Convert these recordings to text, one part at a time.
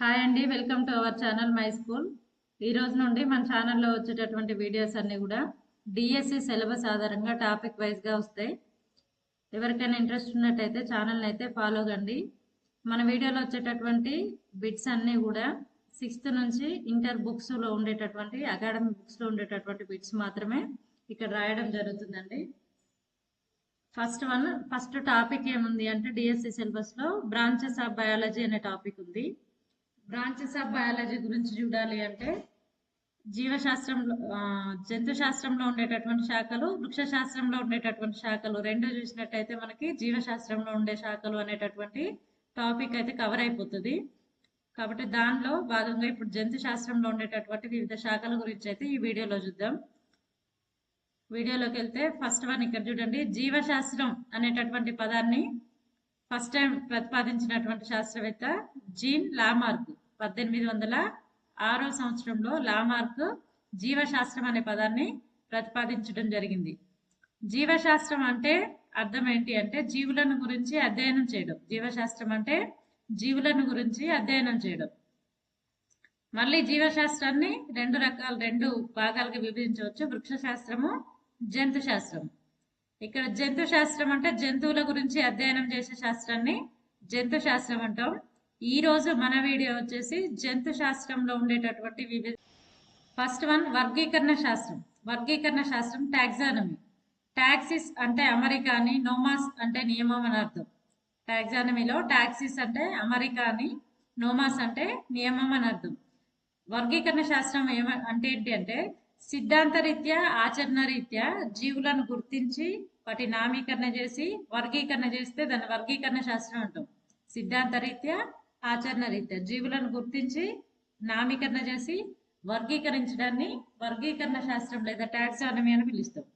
Hi అండి, welcome to our channel my school. ఈ రోజు నుండి మన ఛానల్లో వచ్చేటటువంటి వీడియోస్ అన్నీ కూడా డిఎస్సి సిలబస్ ఆధారంగా టాపిక్ వైజ్గా వస్తాయి. ఎవరికైనా ఇంట్రెస్ట్ ఉన్నట్టయితే ఛానల్ని అయితే ఫాలో కండి. మన వీడియోలో వచ్చేటటువంటి బిట్స్ అన్నీ కూడా 6th నుంచి ఇంటర్ బుక్స్లో ఉండేటటువంటి అకాడమిక్ బుక్స్లో ఉండేటటువంటి బిట్స్ మాత్రమే ఇక్కడ రాయడం జరుగుతుందండి. ఫస్ట్ టాపిక్ ఏముంది అంటే డిఎస్సి సిలబస్లో బ్రాంచెస్ ఆఫ్ బయాలజీ అనే టాపిక్ ఉంది. బ్రాంచెస్ ఆఫ్ బయాలజీ గురించి చూడాలి అంటే జీవశాస్త్రంలో జంతు శాస్త్రంలో ఉండేటటువంటి శాఖలు, వృక్ష శాస్త్రంలో ఉండేటటువంటి శాఖలు రెండు చూసినట్టయితే మనకి జీవశాస్త్రంలో ఉండే శాఖలు అనేటటువంటి టాపిక్ అయితే కవర్ అయిపోతుంది. కాబట్టి దానిలో భాగంగా ఇప్పుడు జంతు శాస్త్రంలో ఉండేటటువంటి వివిధ శాఖల గురించి అయితే ఈ వీడియోలో చూద్దాం. వీడియోలోకి వెళ్తే ఫస్ట్ వన్ ఇక్కడ చూడండి. జీవశాస్త్రం అనేటటువంటి పదాన్ని ఫస్ట్ టైం ప్రతిపాదించినటువంటి శాస్త్రవేత్త జీన్ లామార్క్. 1806 సంవత్సరంలో లామార్క్ జీవశాస్త్రం అనే పదాన్ని ప్రతిపాదించడం జరిగింది. జీవశాస్త్రం అంటే అర్థం ఏంటి అంటే జీవులను గురించి అధ్యయనం చేయడం. జీవశాస్త్రం అంటే జీవులను గురించి అధ్యయనం చేయడం. మళ్ళీ జీవశాస్త్రాన్ని రెండు భాగాలుగా విభజించవచ్చు. వృక్ష శాస్త్రము, జంతు శాస్త్రం. ఇక్కడ జంతు శాస్త్రం అంటే జంతువుల గురించి అధ్యయనం చేసే శాస్త్రాన్ని జంతు శాస్త్రం అంటాం. ఈ రోజు మన వీడియో వచ్చేసి జంతు శాస్త్రంలో ఉండేటటువంటి వివిధ. ఫస్ట్ వన్ వర్గీకరణ శాస్త్రం. వర్గీకరణ శాస్త్రం టాక్సానమీ. టాక్సిస్ అంటే అమెరికా అని, నోమాస్ అంటే నియమం అని అర్థం. టాక్సానమీలో టాక్సిస్ అంటే అమెరికా అని, నోమాస్ అంటే నియమం అని అర్థం. వర్గీకరణ శాస్త్రం అంటే ఏంటి అంటే సిద్ధాంత రీత్యా, ఆచరణ రీత్యా జీవులను గుర్తించి వాటి నామీకరణ చేసి వర్గీకరణ చేస్తే దాన్ని వర్గీకరణ శాస్త్రం అంటాం. సిద్ధాంత రీత్యా, ఆచరణ రీత్యా జీవులను గుర్తించి నామీకరణ చేసి వర్గీకరించడాన్ని వర్గీకరణ శాస్త్రం లేదా టాక్సానమీ అని పిలుస్తాం.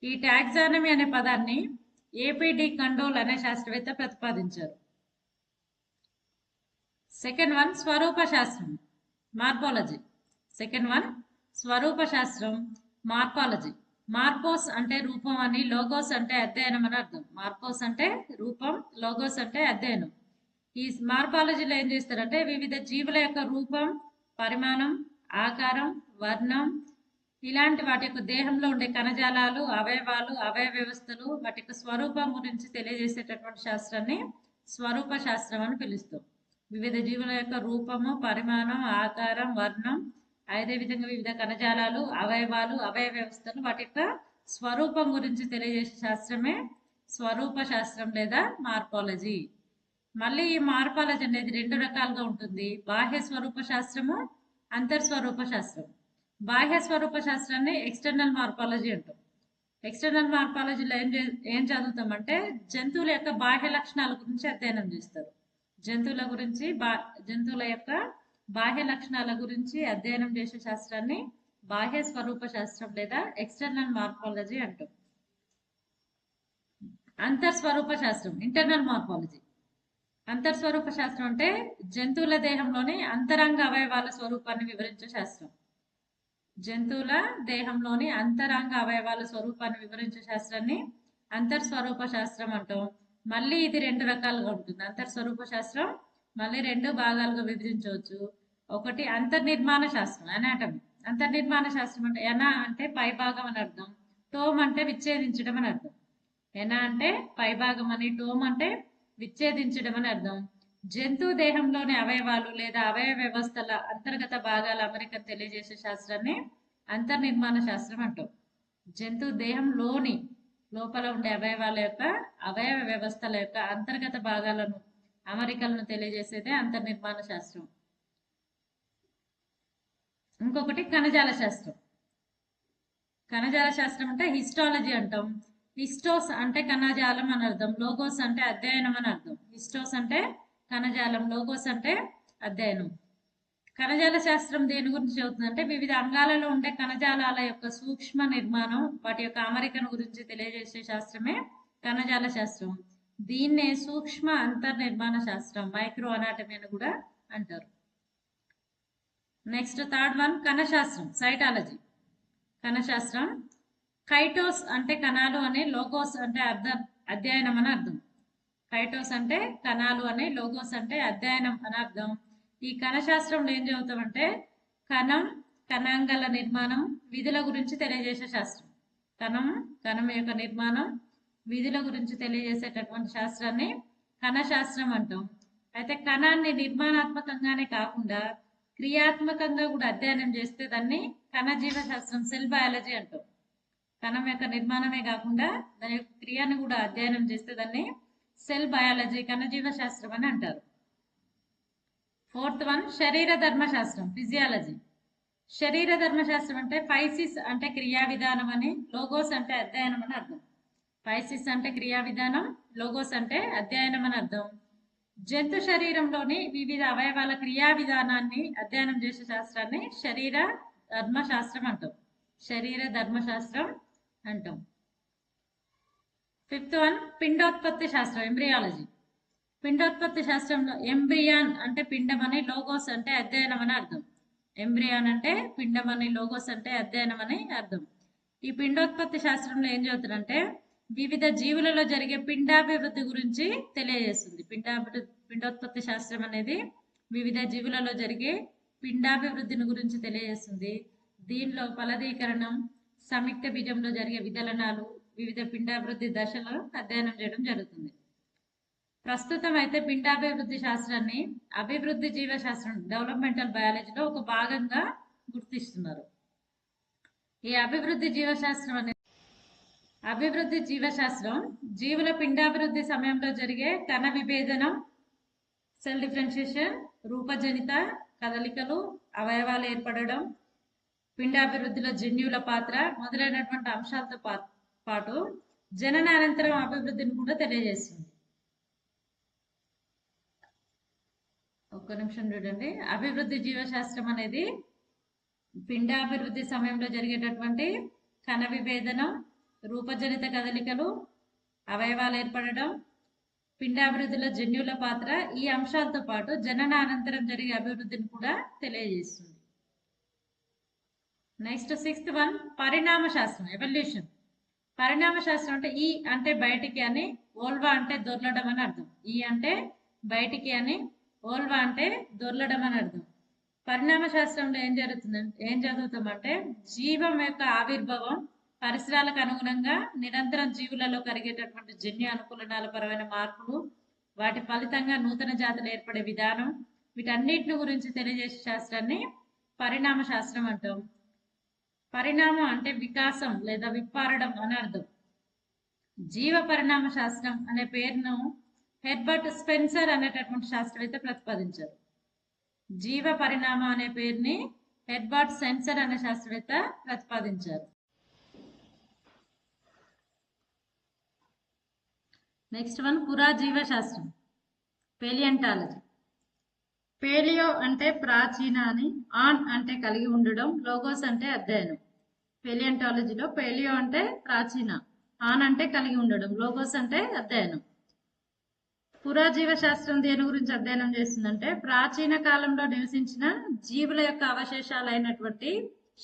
ఈ టాక్సానమీ అనే పదాన్ని ఏపీడి కండోల్ అనే శాస్త్రవేత్త ప్రతిపాదించారు. సెకండ్ వన్ స్వరూప శాస్త్రం, మార్పాలజీ. సెకండ్ వన్ స్వరూప శాస్త్రం, మార్పాలజీ. మార్పోస్ అంటే రూపం అని, లోగోస్ అంటే అధ్యయనం అని అర్థం. మార్పోస్ అంటే రూపం, లోగోస్ అంటే అధ్యయనం. ఈ మార్పాలజీలో ఏం చేస్తారంటే వివిధ జీవుల యొక్క రూపం, పరిమాణం, ఆకారం, వర్ణం, ఇలాంటి వాటి యొక్క దేహంలో ఉండే కణజాలాలు, అవయవాలు, అవయవ వ్యవస్థలు, వాటి యొక్క స్వరూపం గురించి తెలియజేసేటటువంటి శాస్త్రాన్ని స్వరూప శాస్త్రం అని పిలుస్తాం. వివిధ జీవుల యొక్క రూపము, పరిమాణం, ఆకారం, వర్ణం, అదేవిధంగా వివిధ కణజాలాలు, అవయవాలు, అవయవ వ్యవస్థలు, వాటి యొక్క స్వరూపం గురించి తెలియజేసే శాస్త్రమే స్వరూప శాస్త్రం లేదా మార్పాలజీ. మళ్ళీ ఈ మార్పాలజీ అనేది రెండు రకాలుగా ఉంటుంది. బాహ్య స్వరూప శాస్త్రము, అంతర్స్వరూప శాస్త్రం. బాహ్య స్వరూప శాస్త్రాన్ని ఎక్స్టర్నల్ మార్పాలజీ అంటాం. ఎక్స్టర్నల్ మార్పాలజీలో ఏం చదువుతామంటే జంతువుల యొక్క బాహ్య లక్షణాల గురించి అధ్యయనం చేస్తారు. జంతువుల యొక్క బాహ్య లక్షణాల గురించి అధ్యయనం చేసే శాస్త్రాన్ని బాహ్య స్వరూప శాస్త్రం లేదా ఎక్స్టర్నల్ మార్పాలజీ అంటాం. అంతర్స్వరూప శాస్త్రం, ఇంటర్నల్ మార్పాలజీ. అంతర్స్వరూప శాస్త్రం అంటే జంతువుల దేహంలోని అంతరంగ అవయవాల స్వరూపాన్ని వివరించే శాస్త్రం. జంతువుల దేహంలోని అంతరంగ అవయవాల స్వరూపాన్ని వివరించే శాస్త్రాన్ని అంతర్స్వరూప శాస్త్రం అంటాం. మళ్ళీ ఇది రెండు రకాలుగా ఉంటుంది. అంతర్స్వరూప శాస్త్రం మళ్ళీ రెండు భాగాలుగా విభజించవచ్చు. ఒకటి అంతర్నిర్మాణ శాస్త్రం, అనాటమీ. అంతర్నిర్మాణ శాస్త్రం అంటే ఎనా అంటే పై భాగం అని అర్థం, టోమ్ అంటే విచ్ఛేదించడం అని అర్థం. ఎనా అంటే పై భాగం అని, టోమ్ అంటే విచ్ఛేదించడం అని అర్థం. జంతు దేహంలోని అవయవాలు లేదా అవయవ వ్యవస్థల అంతర్గత భాగాల అమరికను తెలియజేసే శాస్త్రాన్ని అంతర్నిర్మాణ శాస్త్రం అంటాం. జంతు దేహంలోని లోపల ఉండే అవయవాల యొక్క అవయవ వ్యవస్థల యొక్క అంతర్గత భాగాలను అమరికలను తెలియజేసేదే అంతర్నిర్మాణ శాస్త్రం. ఇంకొకటి కణజాల శాస్త్రం. కణజాల శాస్త్రం అంటే హిస్టాలజీ అంటాం. హిస్టోస్ అంటే కణజాలం అని అర్థం, లోగోస్ అంటే అధ్యయనం అని అర్థం. హిస్టోస్ అంటే కణజాలం, లోగోస్ అంటే అధ్యయనం. కణజాల శాస్త్రం దేని గురించి చదువుతుందంటే వివిధ అంగాలలో ఉండే కణజాలాల యొక్క సూక్ష్మ నిర్మాణం, వాటి యొక్క అమరికను గురించి తెలియజేసే శాస్త్రమే కణజాల శాస్త్రం. దీన్నే సూక్ష్మ అంతర్నిర్మాణ శాస్త్రం, మైక్రో అనాటమీ అని కూడా అంటారు. నెక్స్ట్ థర్డ్ వన్ కణశాస్త్రం, సైటాలజీ. కణశాస్త్రం కైటోస్ అంటే కణాలు అని, లోగోస్ అంటే అధ్యయనం అని అర్థం. కైటోస్ అంటే కణాలు అని, లోగోస్ అంటే అధ్యయనం అని అర్థం. ఈ కణశాస్త్రంలో ఏం చదువుతామంటే కణం, కణాంగాల నిర్మాణం, విధుల గురించి తెలియజేసే శాస్త్రం. కణం యొక్క నిర్మాణం, విధుల గురించి తెలియజేసేటటువంటి శాస్త్రాన్ని కణశాస్త్రం అంటాం. అయితే కణాన్ని నిర్మాణాత్మకంగానే కాకుండా క్రియాత్మకంగా కూడా అధ్యయనం చేస్తే దాన్ని కణజీవ శాస్త్రం, సెల్ బయాలజీ అంటాం. కణం యొక్క నిర్మాణమే కాకుండా దాని యొక్క క్రియను కూడా అధ్యయనం చేస్తే దాన్ని సెల్ బయాలజీ, కణజీవ శాస్త్రం అని అంటారు. 4th వన్ శరీర ధర్మశాస్త్రం, ఫిజియాలజీ. శరీర ధర్మశాస్త్రం అంటే ఫైసిస్ అంటే క్రియా విధానం అని, లోగోస్ అంటే అధ్యయనం అని అర్థం. ఫైసిస్ అంటే క్రియా విధానం, లోగోస్ అంటే అధ్యయనం అని అర్థం. జంతు శరీరంలోని వివిధ అవయవాల క్రియా విధానాన్ని అధ్యయనం చేసే శాస్త్రాన్ని శరీర ధర్మశాస్త్రం అంటాం. శరీర ధర్మశాస్త్రం అంటాం. 5th వన్ పిండోత్పత్తి శాస్త్రం, ఎంబ్రియాలజీ. పిండోత్పత్తి శాస్త్రంలో ఎంబ్రియాన్ అంటే పిండం అని, లోగోస్ అంటే అధ్యయనం అని అర్థం. ఎంబ్రియాన్ అంటే పిండం అని, లోగోస్ అంటే అధ్యయనం అని అర్థం. ఈ పిండోత్పత్తి శాస్త్రంలో ఏం చదువుతారంటే వివిధ జీవులలో జరిగే పిండాభివృద్ధి గురించి తెలియజేస్తుంది. పిండోత్పత్తి శాస్త్రం అనేది వివిధ జీవులలో జరిగే పిండాభివృద్ధిని గురించి తెలియజేస్తుంది. దీనిలో ఫలదీకరణం, సంయుక్త బీజంలో జరిగే విదలనాలు, వివిధ పిండాభివృద్ధి దశలో అధ్యయనం చేయడం జరుగుతుంది. ప్రస్తుతం అయితే పిండాభివృద్ధి శాస్త్రాన్ని అభివృద్ధి జీవశాస్త్రం, డెవలప్మెంటల్ బయాలజీలో ఒక భాగంగా గుర్తిస్తున్నారు. ఈ అభివృద్ధి జీవశాస్త్రం జీవుల పిండాభివృద్ధి సమయంలో జరిగే కణ విభేదనం, సెల్ డిఫరెన్షియేషన్, రూపజనిత కదలికలు, అవయవాలు ఏర్పడడం, పిండాభివృద్ధిలో జన్యువుల పాత్ర మొదలైనటువంటి అంశాలతో పాటు జననానంతరం అభివృద్ధిని కూడా తెలియజేస్తుంది. ఒక్క నిమిషం చూడండి. అభివృద్ధి జీవశాస్త్రం అనేది పిండాభివృద్ధి సమయంలో జరిగేటటువంటి కణ విభేదనం, రూపజనిత కదలికలు, అవయవాలు ఏర్పడడం, పిండాభివృద్ధిలో జన్యువుల పాత్ర, ఈ అంశాలతో పాటు జననానంతరం జరిగే అభివృద్ధిని కూడా తెలియజేస్తుంది. నెక్స్ట్ 6th వన్ పరిణామ శాస్త్రం, ఎవల్యూషన్. పరిణామ శాస్త్రం అంటే ఈ అంటే బయటికి అని, ఓల్వా అంటే దొర్లడం అని అర్థం. ఈ అంటే బయటికి అని, ఓల్వా అంటే దొర్లడం అని అర్థం. పరిణామ శాస్త్రంలో ఏం చదువుతామంటే జీవం యొక్క ఆవిర్భావం, పరిసరాలకు అనుగుణంగా నిరంతరం జీవులలో కలిగేటటువంటి జన్యు అనుకూలనాల పరమైన మార్పులు, వాటి ఫలితంగా నూతన జాతులు ఏర్పడే విధానం, వీటన్నిటిని గురించి తెలియజేసే శాస్త్రాన్ని పరిణామ శాస్త్రం అంటాం. పరిణామం అంటే వికాసం లేదా విప్పారడం అని అర్థం. జీవ పరిణామ శాస్త్రం అనే పేరును హెర్బర్ట్ స్పెన్సర్ అనేటటువంటి శాస్త్రవేత్త ప్రతిపాదించారు. జీవ పరిణామం అనే పేరుని హెర్బర్ట్ స్పెన్సర్ అనే శాస్త్రవేత్త ప్రతిపాదించారు. నెక్స్ట్ వన్ పురాజీవ శాస్త్రం, పేలియంటాలజీ. పేలియో అంటే ప్రాచీన అని, ఆన్ అంటే కలిగి ఉండడం, లోగోస్ అంటే అధ్యయనం. పేలియంటాలజీలో పేలియో అంటే ప్రాచీన, ఆన్ అంటే కలిగి ఉండడం, లోగోస్ అంటే అధ్యయనం. పురాజీవ శాస్త్రం దేని గురించి అధ్యయనం చేస్తుందంటే ప్రాచీన కాలంలో నివసించిన జీవుల యొక్క అవశేషాలైనటువంటి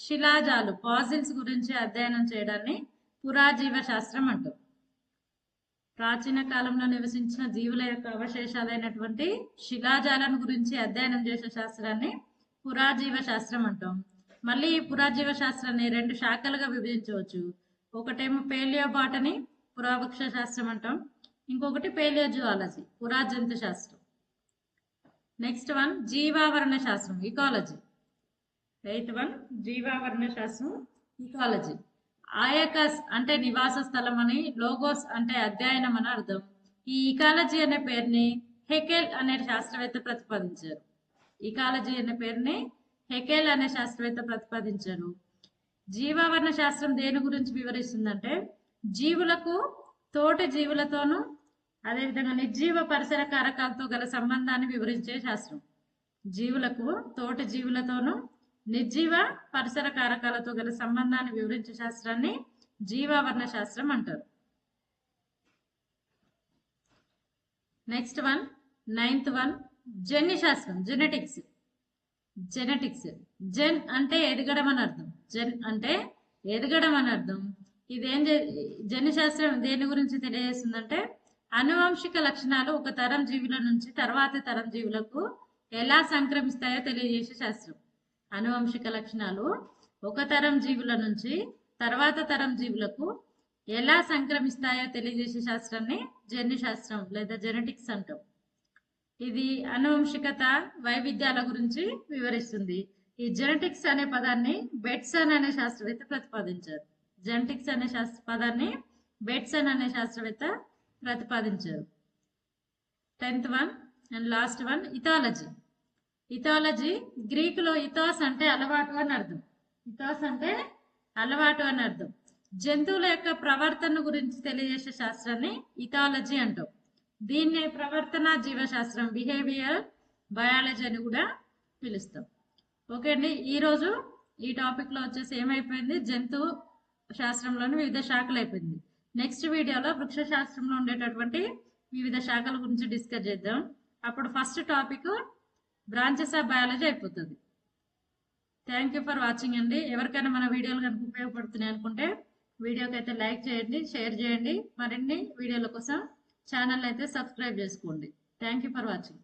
శిలాజాలు, ఫాసిల్స్ గురించి అధ్యయనం చేయడాన్ని పురాజీవ శాస్త్రం అంటారు. ప్రాచీన కాలంలో నివసించిన జీవుల యొక్క అవశేషాలైనటువంటి శిలాజాలను గురించి అధ్యయనం చేసే శాస్త్రాన్ని పురాజీవ శాస్త్రం అంటాం. మళ్ళీ ఈ పురాజీవ శాస్త్రాన్ని 2 శాఖలుగా విభజించవచ్చు. ఒకటేమో పేలియోబాటనీ, పురావృక్ష శాస్త్రం అంటాం. ఇంకొకటి పేలియోజువాలజీ, పురాజంతు శాస్త్రం. నెక్స్ట్ వన్ జీవావరణ శాస్త్రం, ఇకాలజీ. 8th వన్ జీవావరణ శాస్త్రం, ఇకాలజీ. ఆయకస్ అంటే నివాస స్థలం అని, లోగోస్ అంటే అధ్యయనం అని అర్థం. ఈ ఇకాలజీ అనే పేరుని హెకెల్ అనే శాస్త్రవేత్త ప్రతిపాదించారు. ఇకాలజీ అనే పేరుని హెకెల్ అనే శాస్త్రవేత్త ప్రతిపాదించారు. జీవావరణ శాస్త్రం దేని గురించి వివరిస్తుందంటే జీవులకు తోటి జీవులతోనూ అదేవిధంగా నిర్జీవ పరిసర కారకాలతో గల సంబంధాన్ని వివరించే శాస్త్రం. జీవులకు తోటి జీవులతోనూ నిర్జీవ పరిసర కారకాలతో గల సంబంధాన్ని వివరించే శాస్త్రాన్ని జీవావరణ శాస్త్రం అంటారు. నెక్స్ట్ వన్ 9th వన్ జన్యు శాస్త్రం, జెనెటిక్స్. జెన్ అంటే ఎదగడం అని అర్థం. జెన్ అంటే ఎదగడం అని అర్థం. జన్యు శాస్త్రం దేని గురించి తెలియజేస్తుందంటే అనువంశిక లక్షణాలు ఒక తరం జీవుల నుంచి తర్వాతి తరం జీవులకు ఎలా సంక్రమిస్తాయో తెలియజేసే శాస్త్రం. ఆనువంశిక లక్షణాలు ఒక తరం జీవుల నుంచి తర్వాత తరం జీవులకు ఎలా సంక్రమిస్తాయో తెలియజేసే శాస్త్రాన్ని జన్యు శాస్త్రం లేదా జెనెటిక్స్ అంటాం. ఇది ఆనువంశికత వైవిధ్యాల గురించి వివరిస్తుంది. ఈ జెనెటిక్స్ అనే పదాన్ని బెట్సన్ అనే శాస్త్రవేత్త ప్రతిపాదించారు. జెనెటిక్స్ అనే పదాన్ని బెట్సన్ అనే శాస్త్రవేత్త ప్రతిపాదించారు. 10th one and last one ethology. Ethology గ్రీకులో ఇథాస్ అంటే అలవాటు అని అర్థం. ఇథాస్ అంటే అలవాటు అని అర్థం. జంతువుల యొక్క ప్రవర్తన గురించి తెలియజేసే శాస్త్రాన్ని ఇథాలజీ అంటాం. దీన్నే ప్రవర్తన జీవశాస్త్రం బిహేవియర్ బయాలజీ అని కూడా పిలుస్తాం. ఓకే అండి, ఈరోజు ఈ టాపిక్ లో వచ్చేసి ఏమైపోయింది, జంతువు శాస్త్రంలోని వివిధ శాఖలు అయిపోయింది. నెక్స్ట్ వీడియోలో వృక్ష శాస్త్రంలో ఉండేటటువంటి వివిధ శాఖల గురించి డిస్కస్ చేద్దాం. అప్పుడు first topic branches of biology అయిపోతుంది. థ్యాంక్ యూ ఫర్ వాచింగ్ అండి. ఎవరికైనా మన వీడియోలు కనుక ఉపయోగపడుతున్నాయి అనుకుంటే వీడియోకి అయితే లైక్ చేయండి, షేర్ చేయండి. మరిన్ని వీడియోల కోసం ఛానల్ అయితే సబ్స్క్రైబ్ చేసుకోండి. Thank you for watching.